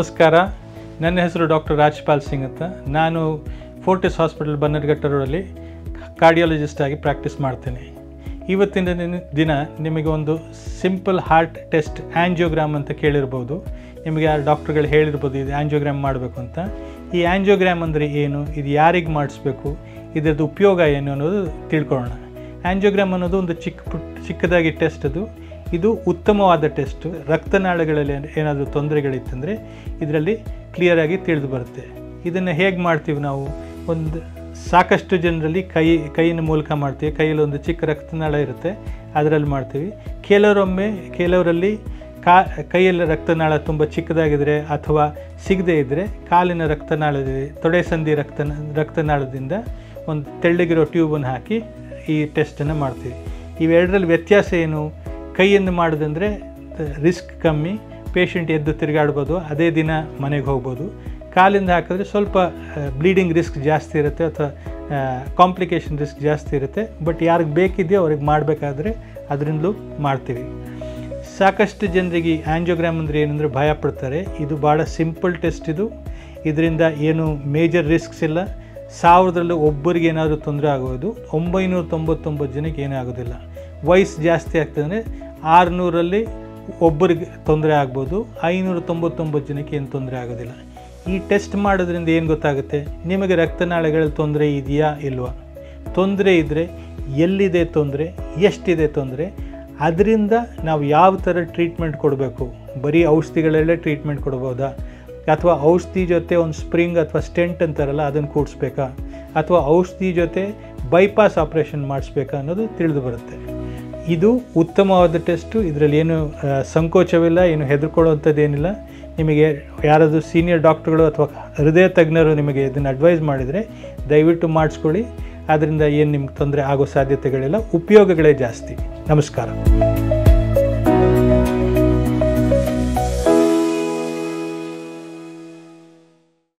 ನಮಸ್ಕಾರ. ನನ್ನ ಹೆಸರು ಡಾಕ್ಟರ್ ರಾಜ್ಪಾಲ್ ಸಿಂಗ್ ಅಂತ. ನಾನು ಫೋರ್ಟಿಸ್ ಹಾಸ್ಪಿಟಲ್ ಬನ್ನರ್ಘಟ್ಟ ರೋಡಲ್ಲಿ ಕಾರ್ಡಿಯಾಲಜಿಸ್ಟ್ ಆಗಿ ಪ್ರಾಕ್ಟೀಸ್ ಮಾಡ್ತೇನೆ. ಇವತ್ತಿನ ದಿನ ನಿಮಗೆ ಒಂದು ಸಿಂಪಲ್ ಹಾರ್ಟ್ ಟೆಸ್ಟ್ ಆ್ಯಂಜಿಯೋಗ್ರಾಮ್ ಅಂತ ಕೇಳಿರ್ಬೋದು. ನಿಮಗೆ ಯಾರು ಡಾಕ್ಟ್ರುಗಳು ಹೇಳಿರ್ಬೋದು ಇದು ಆ್ಯಂಜಿಯೋಗ್ರಾಮ್ ಮಾಡಬೇಕು ಅಂತ. ಈ ಆ್ಯಂಜಿಯೋಗ್ರಾಮ್ ಅಂದರೆ ಏನು, ಇದು ಯಾರಿಗೆ ಮಾಡಿಸ್ಬೇಕು, ಇದರದ್ದು ಉಪಯೋಗ ಏನು ಅನ್ನೋದು ತಿಳ್ಕೊಳ್ಳೋಣ. ಆ್ಯಂಜಿಯೋಗ್ರಾಮ್ ಅನ್ನೋದು ಒಂದು ಚಿಕ್ಕದಾಗಿ ಟೆಸ್ಟ್. ಇದು ಉತ್ತಮವಾದ ಟೆಸ್ಟು. ರಕ್ತನಾಳಗಳಲ್ಲಿ ಏನಾದರೂ ತೊಂದರೆಗಳಿತ್ತಂದರೆ ಇದರಲ್ಲಿ ಕ್ಲಿಯರಾಗಿ ತಿಳಿದು ಬರುತ್ತೆ. ಇದನ್ನು ಹೇಗೆ ಮಾಡ್ತೀವಿ ನಾವು? ಸಾಕಷ್ಟು ಜನರಲ್ಲಿ ಕೈಯಿನ ಮೂಲಕ ಮಾಡ್ತೀವಿ. ಕೈಯಲ್ಲಿ ಒಂದು ಚಿಕ್ಕ ರಕ್ತನಾಳ ಇರುತ್ತೆ, ಅದರಲ್ಲಿ ಮಾಡ್ತೀವಿ. ಕೆಲವರಲ್ಲಿ ಕೈಯಲ್ಲಿ ರಕ್ತನಾಳ ತುಂಬ ಚಿಕ್ಕದಾಗಿದ್ದರೆ ಅಥವಾ ಸಿಗದೇ ಇದ್ದರೆ ಕಾಲಿನ ರಕ್ತನಾಳದಲ್ಲಿ ತೊಡೆ ಸಂಧಿ ರಕ್ತನಾಳದಿಂದ ಒಂದು ತೆಳ್ಳಗಿರೋ ಟ್ಯೂಬನ್ನು ಹಾಕಿ ಈ ಟೆಸ್ಟನ್ನು ಮಾಡ್ತೀವಿ. ಇವೆರಡರಲ್ಲಿ ವ್ಯತ್ಯಾಸ ಏನು? ಕೈಯಿಂದ ಮಾಡೋದಂದರೆ ರಿಸ್ಕ್ ಕಮ್ಮಿ, ಪೇಷಂಟ್ ಎದ್ದು ತಿರುಗಾಡ್ಬೋದು, ಅದೇ ದಿನ ಮನೆಗೆ ಹೋಗ್ಬೋದು. ಕಾಲಿಂದ ಹಾಕಿದ್ರೆ ಸ್ವಲ್ಪ ಬ್ಲೀಡಿಂಗ್ ರಿಸ್ಕ್ ಜಾಸ್ತಿ ಇರುತ್ತೆ ಅಥವಾ ಕಾಂಪ್ಲಿಕೇಶನ್ ರಿಸ್ಕ್ ಜಾಸ್ತಿ ಇರುತ್ತೆ. ಬಟ್ ಯಾರಿಗೆ ಬೇಕಿದೆಯೋ ಅವ್ರಿಗೆ ಮಾಡಬೇಕಾದ್ರೆ ಅದರಿಂದಲೂ ಮಾಡ್ತೀವಿ. ಸಾಕಷ್ಟು ಜನರಿಗೆ ಆ್ಯಂಜಿಯೋಗ್ರಾಮ್ ಅಂದರೆ ಏನಂದರೆ ಭಯ ಪಡ್ತಾರೆ. ಇದು ಭಾಳ ಸಿಂಪಲ್ ಟೆಸ್ಟ್. ಇದರಿಂದ ಏನು ಮೇಜರ್ ರಿಸ್ಕ್ಸ್ ಇಲ್ಲ. 1000ರಲ್ಲಿ ಒಬ್ಬರಿಗೆ ಏನಾದರೂ ತೊಂದರೆ ಆಗೋದು, 999 ಜನಕ್ಕೆ ಏನೂ ಆಗೋದಿಲ್ಲ. ವಯಸ್ಸು ಜಾಸ್ತಿ ಆಗ್ತದೆ ಅಂದರೆ 600ರಲ್ಲಿ ಒಬ್ಬರಿಗೆ ತೊಂದರೆ ಆಗ್ಬೋದು, 599 ಜನಕ್ಕೆ ಏನು ತೊಂದರೆ ಆಗೋದಿಲ್ಲ. ಈ ಟೆಸ್ಟ್ ಮಾಡೋದ್ರಿಂದ ಏನು ಗೊತ್ತಾಗುತ್ತೆ? ನಿಮಗೆ ರಕ್ತನಾಳಗಳಲ್ಲಿ ತೊಂದರೆ ಇದೆಯಾ ಇಲ್ವಾ? ತೊಂದರೆ ಇದ್ದರೆ ಎಲ್ಲಿದೆ ತೊಂದರೆ, ಎಷ್ಟಿದೆ ತೊಂದರೆ, ಅದರಿಂದ ನಾವು ಯಾವ ಥರ ಟ್ರೀಟ್ಮೆಂಟ್ ಕೊಡಬೇಕು. ಬರೀ ಔಷಧಿಗಳಲ್ಲೇ ಟ್ರೀಟ್ಮೆಂಟ್ ಕೊಡ್ಬೋದಾ, ಅಥವಾ ಔಷಧಿ ಜೊತೆ ಒಂದು ಸ್ಪ್ರಿಂಗ್ ಅಥವಾ ಸ್ಟೆಂಟ್ ಅಂತಾರಲ್ಲ ಅದನ್ನು ಕೂಡಿಸ್ಬೇಕಾ, ಅಥವಾ ಔಷಧಿ ಜೊತೆ ಬೈಪಾಸ್ ಆಪ್ರೇಷನ್ ಮಾಡಿಸ್ಬೇಕಾ ಅನ್ನೋದು ತಿಳಿದು ಬರುತ್ತೆ. ಇದು ಉತ್ತಮವಾದ ಟೆಸ್ಟು. ಇದರಲ್ಲಿ ಏನು ಸಂಕೋಚವಿಲ್ಲ, ಏನು ಹೆದರ್ಕೊಳ್ಳುವಂಥದ್ದೇನಿಲ್ಲ. ನಿಮಗೆ ಯಾರಾದರೂ ಸೀನಿಯರ್ ಡಾಕ್ಟ್ರುಗಳು ಅಥವಾ ಹೃದಯ ತಜ್ಞರು ನಿಮಗೆ ಇದನ್ನು ಅಡ್ವೈಸ್ ಮಾಡಿದರೆ ದಯವಿಟ್ಟು ಮಾಡಿಸ್ಕೊಳ್ಳಿ. ಅದರಿಂದ ಏನು ನಿಮ್ಗೆ ತೊಂದರೆ ಆಗೋ ಸಾಧ್ಯತೆಗಳಿಲ್ಲ, ಉಪಯೋಗಗಳೇ ಜಾಸ್ತಿ. ನಮಸ್ಕಾರ.